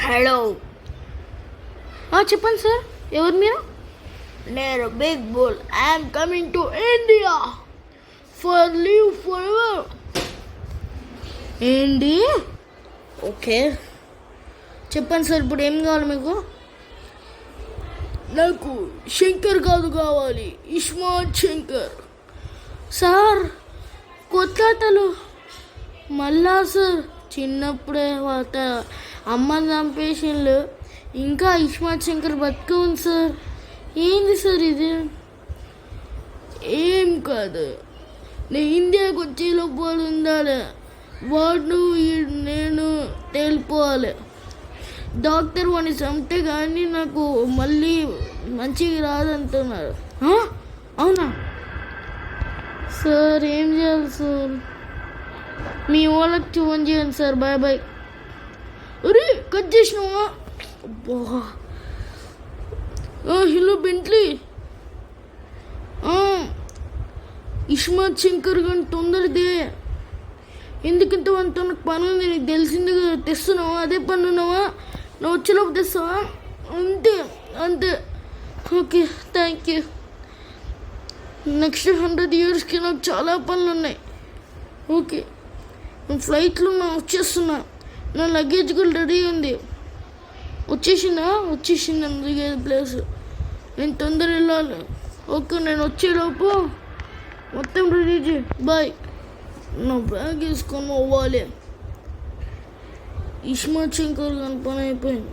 Hello. చెప్పండి sir, ఎవరు మీరు? నేను Big Bull. I'm coming to India for live forever. ఏంటి? ఓకే, చెప్పండి సార్, ఇప్పుడు ఏం కావాలి మీకు? నాకు శంకర్ కావాలి, ఇస్మార్ట్ శంకర్. సార్, కొత్త ఆటలు మళ్ళా సార్. చిన్నప్పుడే అమ్మని చంపేసిండు, ఇంకా ఇస్మార్ట్ శంకర్ బతుకు ఉంది సార్. ఏంది సార్ ఇది? ఏం కాదు, నేను ఇండియాకి వచ్చే లోపల ఉండాలి. వాడు నేను తేలిపోవాలి. డాక్టర్ వాడిని చంపితే కానీ నాకు మళ్ళీ మంచిగా రాదంటున్నారు. అవునా సార్? ఏం చేయాలి సార్? మీ వాళ్ళకి ఫోన్ చేయండి సార్. Bye bye. అరే, కట్ చేసినావా? Hello Bentley. ఇస్మార్ట్ శంకర్ గారిని తొందరదే. ఎందుకంత మనతో నాకు పని ఉంది, నీకు తెలిసింది కదా. తెస్తున్నావా? అదే పని ఉన్నావా? నువ్వు వచ్చేలోపు తెస్తావా? అంతే అంతే. Okay, thank you. నెక్స్ట్ 100 yearsకి నాకు చాలా పనులు ఉన్నాయి. ఓకే, నేను ఫ్లైట్లో వచ్చేస్తున్నా. నా లగేజ్ కూడా రెడీ ఉంది. వచ్చేసింది అందుకే ప్లేస్. నేను తొందర వెళ్ళాలి. ఓకే, నేను వచ్చేలోపు మొత్తం రెడీ చేయి. బాయ్. నా బ్యాగ్ వేసుకొని అవ్వాలి. ఇస్మార్ట్ శంకర్ గారి పని అయిపోయింది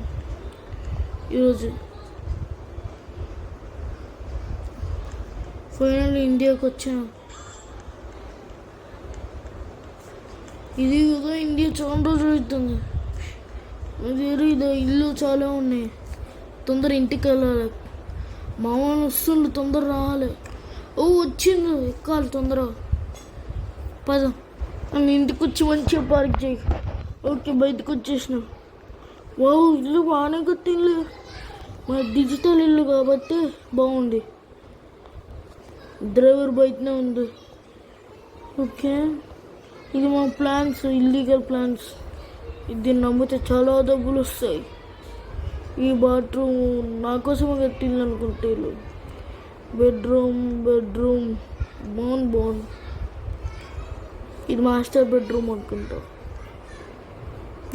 ఈరోజు. ఫైనల్ ఇండియాకి వచ్చాను. ఇది కదా ఇండియా, చాలా రోజులు అవుతుంది. అది ఇది ఇల్లు చాలా ఉన్నాయి. తొందర ఇంటికి వెళ్ళాలి. మామూలు వస్తుండు, తొందర రావాలి. వచ్చిండు, ఎక్కాలి తొందరగా. పద, నన్ను ఇంటికి వచ్చి మంచిగా పార్క్ చేయి. ఓకే, బయటకు వచ్చేసిన. ఇల్లు బాగానే కట్టిల్లు. మన డిజిటల్ ఇల్లు కాబట్టి బాగుంది. డ్రైవర్ బయటనే ఉంది. ఓకే, ఇది మా ప్లాన్స్, ఇల్లీగల్ ప్లాన్స్. ఇది నమ్మితే చాలా డబ్బులు వస్తాయి. ఈ బాత్రూమ్ నా కోసమే కట్టిల్లు అనుకుంటే. బెడ్రూమ్ బాగుంది. ఇది మాస్టర్ బెడ్రూమ్ అనుకుంటా.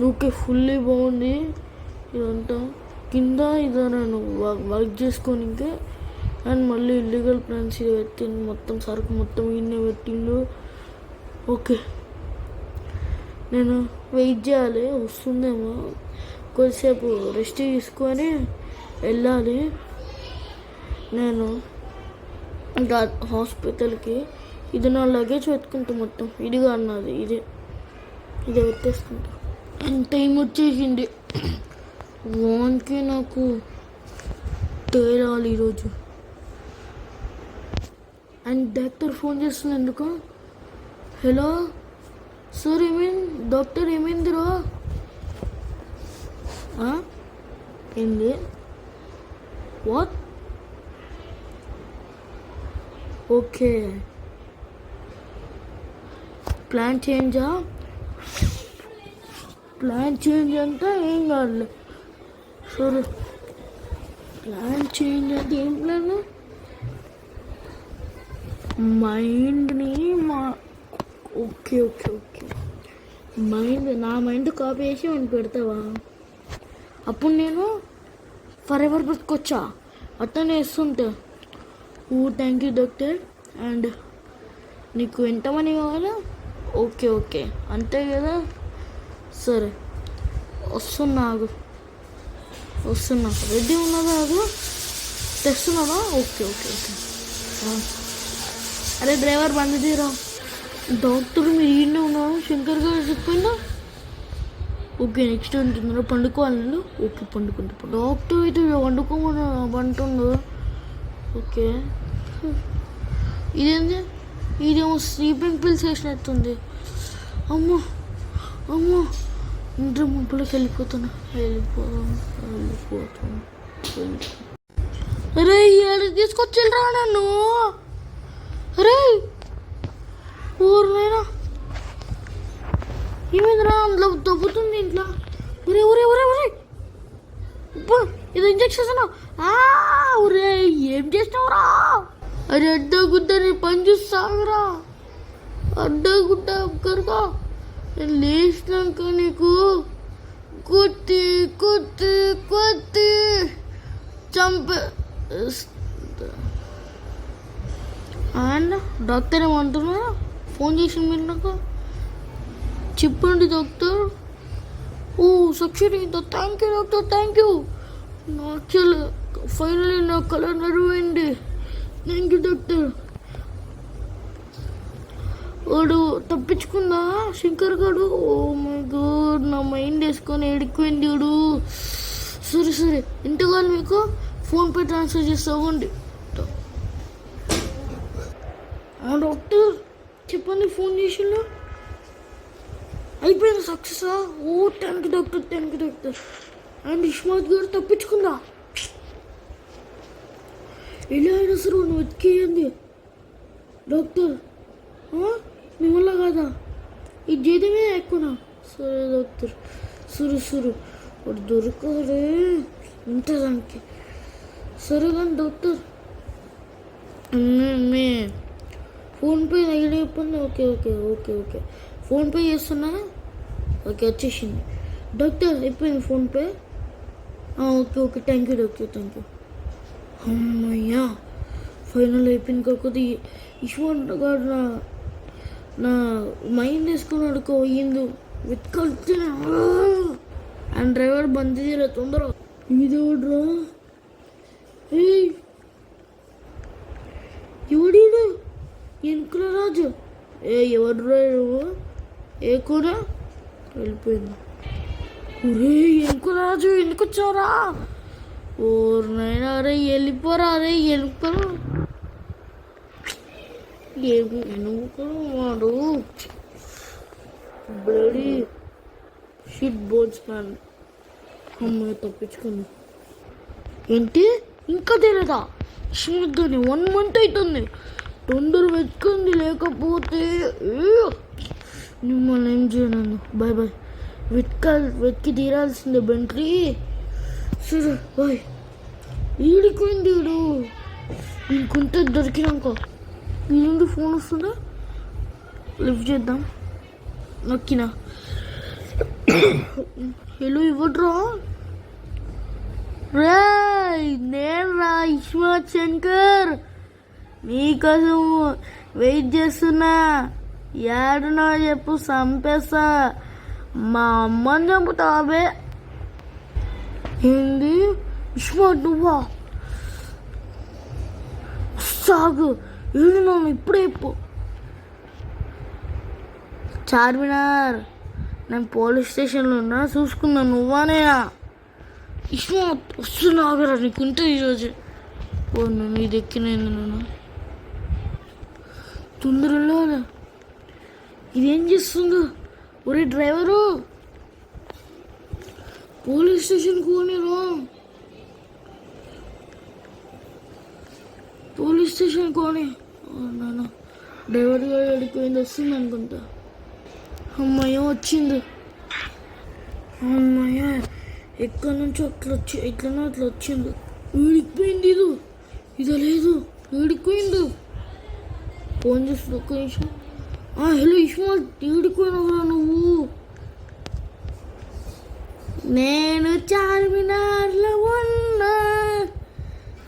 ఓకే, ఫుల్లీ బాగుంది ఇదంతా. కింద ఇదా నేను వర్క్ చేసుకొని ఇంకా. అండ్ మళ్ళీ ఇల్లీగల్ ప్లాన్స్ ఇది పెట్టిండు. మొత్తం సరుకు మొత్తం ఈయనే పెట్టిండు. ఓకే, నేను వెయిట్ చేయాలి, వస్తుందేమో. కొద్దిసేపు రెస్ట్ తీసుకొని వెళ్ళాలి. నేను ఇంకా హాస్పిటల్కి. ఇది నా లగేజ్ పెట్టుకుంటా మొత్తం. ఇదిగా అన్నది ఇది పెట్టేసుకుంటా. టైం వచ్చేసింది. వాన్కి నాకు తేలాలి ఈరోజు. అండ్ డాక్టర్ ఫోన్ చేస్తుంది ఎందుకు? హలో సార్, డాక్టర్ ఏమైందిరా? ఏంది? వాట్? ఓకే, ప్లాన్ చేంజ్ అంటే ఏం కాదు. సరే, ప్లాన్ చేంజ్ అంటే ఏం ప్లాన్? మైండ్ని ఓకే నా మైండ్ కాపీ చేసి మనం పెడతావా? అప్పుడు నేను ఫర్ ఎవర్ బతుకొచ్చా అట్టనే వేస్తుంటా. Thank you doctor. అండ్ నీకు ఎంత మనీ కావాలా? ఓకే అంతే కదా. సరే, వస్తున్నా. రెడీ ఉన్నదా? తెస్తున్నావా? ఓకే. అరే డ్రైవర్, బండి తీరా. డాక్టర్ మీరు ఈయనే ఉన్నావు, శంకర్ గారు చెప్పిందా? ఓకే, నెక్స్ట్ అంటున్నారు పండుకోవాలి. ఓకే, పండుకుంటా. డాక్టర్ అయితే వండుకోమని అంటుండు. ఓకే, ఇదేమో స్లీపింగ్ పిల్స్ వేసినట్టుంది. అమ్మో ఇంట్లో ముప్పులోకి వెళ్ళిపోతాను. అరే తీసుకొచ్చిరా నన్ను. అరే ఊరినైనా ఏమైందిరా? అందులో దొబ్బుతుంది ఇంట్లో. ఒరే ఇది ఇంజక్షన్. ఒరే ఏం చేసినావురా? అరే అడ్డగుడ్డ నేను పని చూస్తావురా. అడ్డగుడ్డ ఒక్కరుగా నేను లేచినాక నీకు కొట్టి కొట్టి కొట్టి చంపే. అండ్ డాక్టర్ ఏమంటున్నా? ఫోన్ చేసి మీరు నాకు చెప్పండి డాక్టర్. ఓ సక్షరి, thank you doctor, thank you. నాకు ఫైనలీ నా కళ నెరవేరింది. థ్యాంక్ యూ డాక్టర్. వాడు తప్పించుకుందా శంకర్ గారు? ఓ మై గాడ్, నా మైండ్ వేసుకొని ఎడిపోయింది వాడు. సరే సరే, ఇంతగా మీకు ఫోన్పే ట్రాన్స్ఫర్ చేస్తామండి. డాక్టర్ చెప్పండి, ఫోన్ చేసిండు. అయిపోయింది సక్సెసా? Oh thank you doctor, thank you doctor. And Ismat గారు తప్పించుకుందా? ఎలా అయినా సరే నువ్వు వెతికేయండి డాక్టర్. మీ వల్ల కాదా? ఇది చేయడమే ఎక్కువనా? సరే డాక్టర్, సరే సరే. వాడు దొరకరే ఉంటుందానికి. సరే కానీ డాక్టర్, మీ ఫోన్పే ఐడి చెప్పండి. Okay okay okay okay, PhonePe చేస్తున్నా. ఓకే వచ్చేసింది డాక్టర్, అయిపోయింది PhonePe. Okay okay, thank you doctor, thank you. అమ్మయ్యా ఫైనల్ అయిపోయింది. కాకపోతే యశ్వంత్ గారు నా మైండ్ వేసుకుని అడుకో అయ్యింది వెతుకొస్తే. అండ్ డ్రైవర్ బంద్ చేయలే తొందర. ఇది ఎవడ్రా? ఎవడీడు? ఎన్కుల రాజు. ఎవడ్రా నువ్వు? ఏ కూర వెళ్ళిపోయింది. ఒరే ఎన్కుల రాజు, ఎందుకు వచ్చావురా? ఓర్నైనా అరే వెళ్ళిపోరా, అరే వెళ్ళిపోరా. వాడు బ్లడీ షిట్ బోన్స్ మ్యాన్. అమ్మాయి తప్పించుకుంది. ఏంటి ఇంకా తెలియదా? ఇష్మద్దని 1 month అవుతుంది. తొందర వెతుకుంది, లేకపోతే మిమ్మల్ని ఏం చేయను. Bye bye. వెతికి తీరాల్సిందే బెంట్లీ. సరే బాయ్. ఈడిపోయింది వీడు. ఇంకొంత దొరికినాక ఈ నుండి ఫోన్ వస్తుందా? లిఫ్ట్ చేద్దాం. నొక్కినా. హలో ఇవ్వడ్రా. నేను రా ఇస్మాత్ శంకర్, నీకోసం వెయిట్ చేస్తున్నా. ఏడున్నా చెప్పు, చంపేస్తా. మా అమ్మని చంపుతావే. ఏంది ఇస్మాత్ నువ్వా? సాగు ఏడున్నా ఇప్పుడే చెప్పు. చార్మినార్, నేను పోలీస్ స్టేషన్లో ఉన్నా, చూసుకున్నా. నువ్వానేనా? ఇస్మాత్ వస్తున్నా, ఆగరా, నీకుంటే ఈరోజు. ఓ నేను ఇది ఎక్కినాను. నేను తొందరలో ఇదేం చేస్తుందో? ఒరే డ్రైవరు, పోలీస్ స్టేషన్కి పోనీరా. పోలీస్ స్టేషన్ కోని. నాన్న డ్రైవర్ గారు అడిగిపోయింది, వస్తుంది అనుకుంటా. అమ్మాయి వచ్చింది. అమ్మాయి ఎక్కడి నుంచో అట్లా వచ్చి ఎట్లనో అట్లా వచ్చింది. వీడికిపోయింది. ఇది లేదు, వీడికిపోయింది. ఫోన్ చేస్తుంది ఒక్క నిమిషం. హలో ఇస్మాత్, వీడిపోయినావురా నువ్వు? నేను చార్మినార్లో ఉన్నా.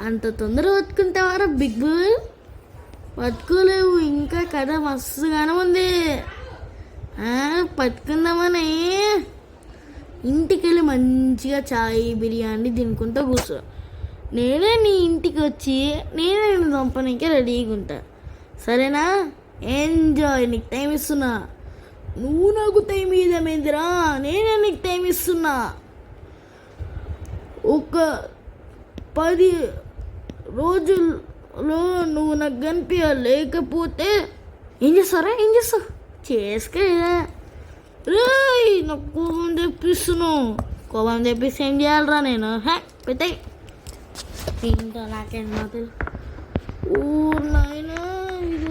అంత తొందర బతుకుంటావారా బిగ్ బుల్? బతుకోలేవు, ఇంకా కథ మస్తుగానే ఉంది. బతుకుందామని ఇంటికి వెళ్ళి మంచిగా చాయ్ బిర్యానీ తినుకుంటూ కూర్చో. నేనే నీ ఇంటికి వచ్చి నేనే నేను చంపడానికి రెడీగా ఉంటా. సరేనా? ఎంజాయ్. నీకు టైం ఇస్తున్నా. నువ్వు నాకు టైం ఇదేమేందిరా? నేనే నీకు టైం ఇస్తున్నా. ఒక 10 రోజుల్లో నువ్వు నాకు కనిపించాలి. లేకపోతే ఏం చేస్తారా? ఏం చేస్తావు? చేసుకే. నాకు కోపం తెప్పిస్తున్నావు. కోపం తెప్పిస్తే ఏం చేయాలరా నేను? పెద్ద ఇంకా నాకేం మాకు. ఓ నాయనా, ఇది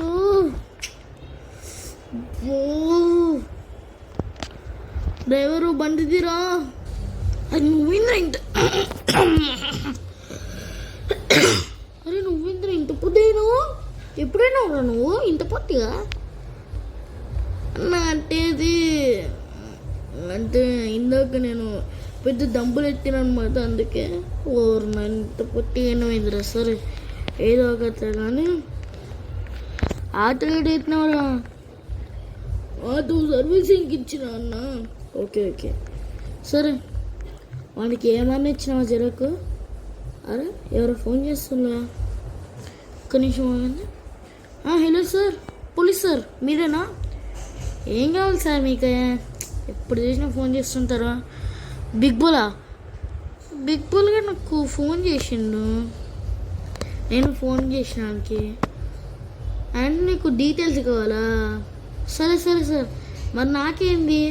డ్రైవరు బండి తీరా. అది నువ్వేంద్ర ఇంత అరే నువ్వేంద్ర ఇంత పొద్దును ఎప్పుడైనా ఉన్నా నువ్వు ఇంత పొద్దుగా అంటే ఇది అంటే ఇందాక నేను పెద్ద దంపులు ఎత్తిన అనమాట, అందుకే ఓరు నా ఇంత పొట్టిగా అయిందిరా. సరే ఏదో ఒక కానీ ఆటలు ఎత్తినవరా, ఆటో సర్వీసింగ్కి ఇచ్చిన అన్న. ఓకే ఓకే సరే, వానికి ఏమన్నా ఇచ్చినావా జరకు? అరే ఎవరో ఫోన్ చేస్తున్నా, ఒక్క నిమిషం ఆగండి. హలో సార్, పోలీస్ సార్ మీరేనా? ఏం కావాలి సార్ మీకు? ఎప్పుడు చేసినా ఫోన్ చేస్తుంటారా? బిగ్ బుల్గా నాకు ఫోన్ చేసిండు, నేను ఫోన్ చేసినానికి. అండ్ నీకు డీటెయిల్స్ కావాలా? సరే సరే సార్, మరి నాకేంది?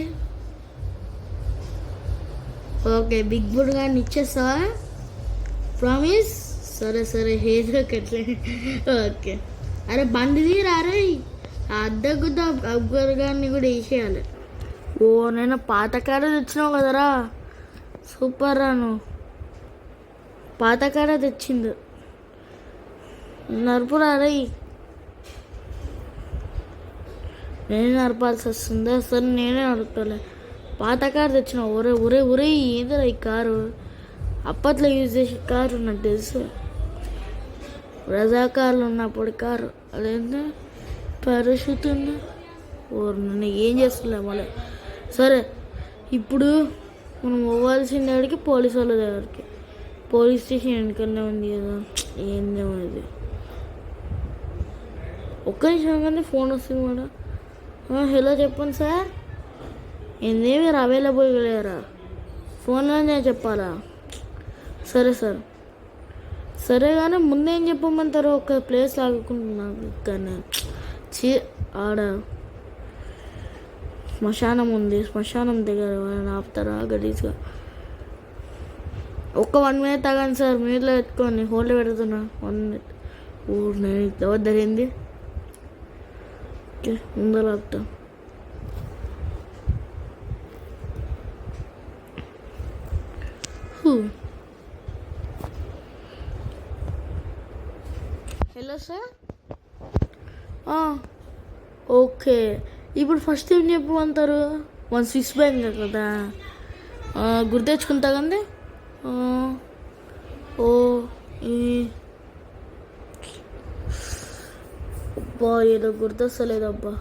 ఓకే బిగ్ బుల్ గారిని ఇచ్చేస్తావా? ప్రామిస్? సరే సరే ఏదో కట్లే. ఓకే అరే బండిది రారే, ఆ అద్దెగుద్ద అక్బర్ గారిని కూడా వేసేయాలి. ఓ నేను పాత కాడ తెచ్చినావు కదరా, సూపర్ రా నువ్వు. పాత కాడ తెచ్చింది నరుపు రారై, నేనే నరపాల్సి వస్తుందా? సరే నేనే నడుపుతాలే. పాత కారు తెచ్చిన. ఒరే ఒరే ఒరే ఏదరా ఈ కారు? అప్పట్లో యూజ్ చేసే కారు నాకు తెలుసు, రజాకారులు ఉన్నప్పుడు కారు. అదేంటే పారాషూట్ ఉంది. ఓరు నన్ను ఏం చేస్తులే మళ్ళీ. సరే ఇప్పుడు మనం పోవాల్సిన దగ్గరికి పోలీసు వాళ్ళ దగ్గరికి. పోలీస్ స్టేషన్ వెనుకనే ఉంది కదా, ఏందేమో ఇది. ఒక్క నిమిషం కానీ ఫోన్ వస్తుంది మేడం. హలో చెప్పండి సార్. ఏంది మీరు అవైలబుల్గా లేరా? ఫోన్లోనే చెప్పాలా? సరే సార్ సరే కానీ ముందేం చెప్పమంటారు? ఒక ప్లేస్ ఆగుకుంటున్నాను కానీ ఆడ శ్మశానం ఉంది, శ్మశానం దగ్గర ఆపుతారా గలీజ్గా? ఒక్క 1 minute ఆగాను సార్, మీలో ఎత్తుకొని హోల్డ్ పెడుతున్నా 1 minute. నేను ఎవరు జరిగింది? ఓకే ముందర ఆపుతా. Hello sir. ఓకే ఇప్పుడు ఫస్ట్ ఏం చెప్పమంటారు? మన స్విస్ బ్యాంక్ కదా, గుర్తెచ్చుకుంటా కండి. ఓ అబ్బా ఏదో గుర్తొస్తలేదబ్బా.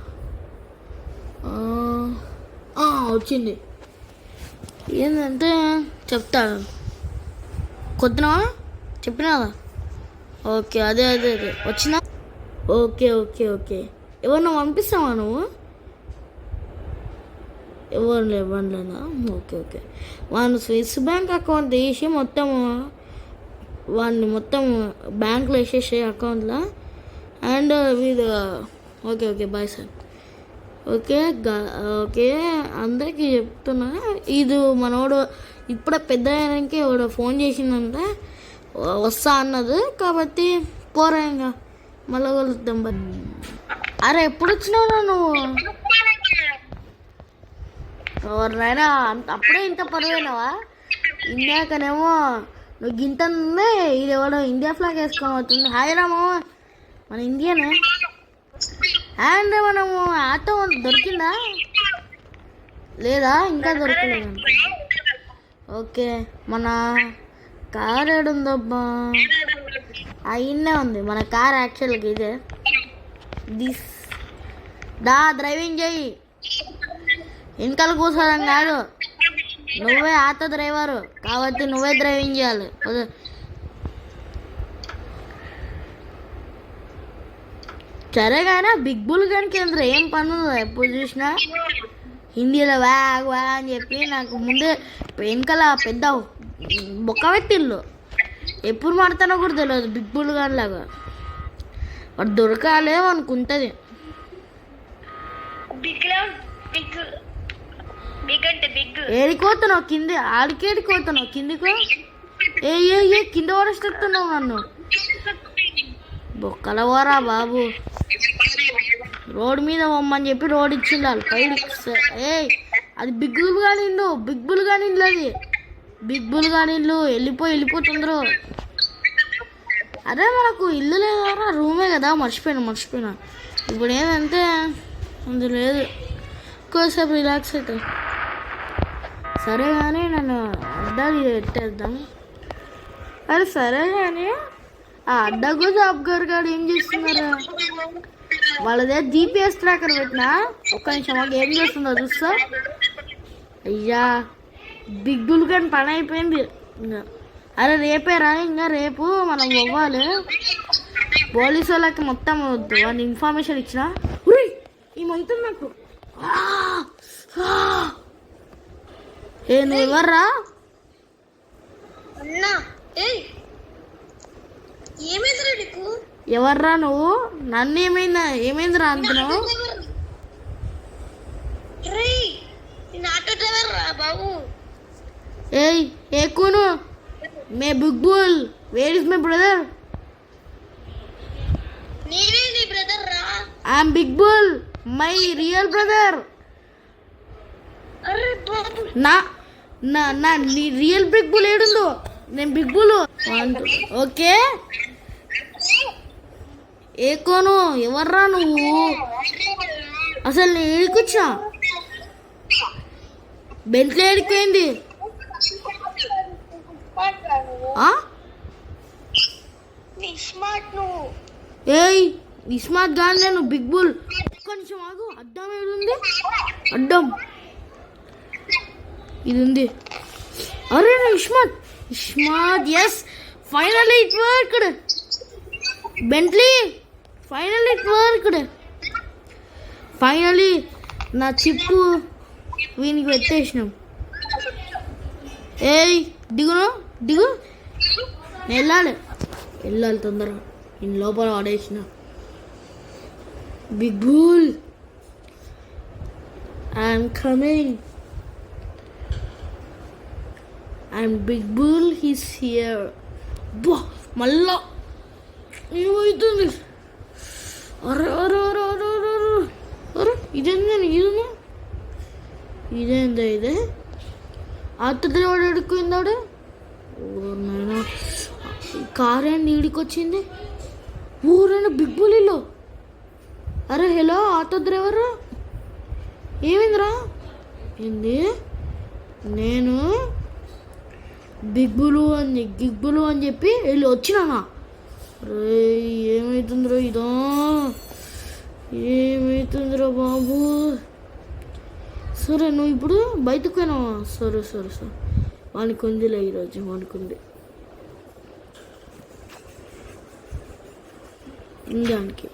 వచ్చింది. ఏంటంటే చెప్తా, కొద్దినా చెప్పినా. ఓకే అదే అదే అదే వచ్చినా. ఓకే ఓకే ఓకే ఎవరినో పంపిస్తావా నువ్వు? ఇవ్వలేనా? ఓకే ఓకే వాడిని స్విస్ బ్యాంక్ అకౌంట్ తీసి వాడిని మొత్తం బ్యాంక్లో వేసేసే అకౌంట్లో. అండ్ వీడు okay okay bye sir. Okay okay అందరికీ చెప్తున్నా, ఇది మనోడు ఇప్పుడే పెద్ద అయినాక ఎవడో ఫోన్ చేసిందంటే వస్తా అన్నది, కాబట్టి పోరా ఇంకా మళ్ళీ కలుద్దాం. అరే ఎప్పుడు వచ్చినావురా నువ్వు? ఎవరినైనా అప్పుడే ఇంత పరువైనావా? ఇండియాకనేమో నువ్వు గింత ఇది ఎవడో ఇండియా ఫ్లాగ్ వేసుకొని అవుతుంది. హాయ్ రామో, మన ఇండియానే. అండ్ మనము ఆటో దొరికిందా లేదా? ఇంకా దొరకలేదు. ఓకే మన కార్ ఏడుందబ్బా? అయినే ఉంది మన కార్. యాక్చువల్గా ఇదే డ్రైవింగ్ చేయి, వెనకాల కూర్చోడం కాదు. నువ్వే ఆటో డ్రైవరు కాబట్టి నువ్వే డ్రైవింగ్ చేయాలి. సరే కానీ బిగ్ బుల్ కానీ కేంద్ర ఏం పని ఉందో ఎప్పుడు చూసినా హిందీలో వ్యాగ్ వ్యా అని చెప్పి నాకు ముందే వెనకాల పెద్ద బొక్క పెట్టిళ్ళు. ఎప్పుడు మాడతానో కూడా తెలియదు బిగ్ బుల్ కానీ లాగా. వాడు దొరకాలేమో అనుకుంటుంది. ఏడికోతున్నావు? కింది ఆడికేడికోతున్నావు? కిందికో. ఏ కింద పడేస్తున్నావు నన్ను. బొక్కలవరా బాబు, రోడ్ మీద పోమ్మని చెప్పి రోడ్ ఇచ్చిండాలి పైకి. అది బిగ్ బుల్ కానీ అది బిగ్ బుల్ గాని ఇల్లు వెళ్ళిపోతుండ్రు. అరే మనకు ఇల్లు లేదా, రూమే కదా, మర్చిపోయినా. ఇప్పుడు ఏంటంటే అంత లేదు, ఎక్కువసేపు రిలాక్స్ అవుతాయి. సరే కానీ నన్ను అడ్డాలు పెట్టేద్దాం. అరే సరే కానీ ఆ అడ్డకు జాబ్ గారు ఏం చేస్తున్నారు? వాళ్ళదే జీపీఎస్ ట్రాకర్ పెట్టినా, ఒక్క నిమిషం మాకు ఏం చేస్తుందో చూస్తా. అయ్యా బిగ్ బుల్ కానీ పని అయిపోయింది. అరే రేపేరా, ఇంకా రేపు మనం ఇవ్వాలి పోలీసు వాళ్ళకి మొత్తం వాడిని ఇన్ఫర్మేషన్ ఇచ్చిన. ఏమవుతుంది నాకు? ఏ నువ్వు ఎవర్రా? ఎవర్రా నువ్వు? నన్ను ఏమైందిరా అంటున్నావు? ఏయ్ ఏ కూను మే Big Bull, where is my brother? I'm Big Bull, my real brother. నా నీ రియల్ బిగ్ బుల్ ఏడుందో? నేను బిగ్ బుల్. ఓకే ఏ కోను ఎవర్రా నువ్వు? అసలు నేను ఏడుకొచ్చా? బెంట్లీ ఏడిపోయింది. ఏయ్ నిస్మార్ట్ గాని నేను బిగ్ బుల్. కొంచెం ఆగు, అడ్డం ఏడుంది? అడ్డం ఇది ఉంది. అరే Ismart yes, finally it worked. Bentley finally it worked. Finally నా చిప్పు వీనికి పెట్టేసినాం. ఏయ్ దిగు వెళ్ళాలి తొందరగా. నేను లోపల ఆడేసిన. Big Bull I'm coming. And Big Bull he's here. బా మళ్ళా ఏమవుతుంది? అరే ఇదేందా ఇదే? అత్తవాడు ఎడుకుందాడు. నాయన కార్ ఏంటి ఈడికొచ్చింది? ఊరైనా బిగ్ బుల్ ఇల్లు. అరే హలో ఆటో డ్రైవర్, ఏమైందిరా? ఏంది? నేను గిగ్బులు అని చెప్పి వెళ్ళి వచ్చినానా? రే ఏమవుతుందిరా ఇదా? ఏమవుతుందిరా బాబు? సరే నువ్వు ఇప్పుడు బయటకు పోయినావా? సరే వానికి ఉందిలే, ఈరోజు వానికి ఉంది. ఇందానికి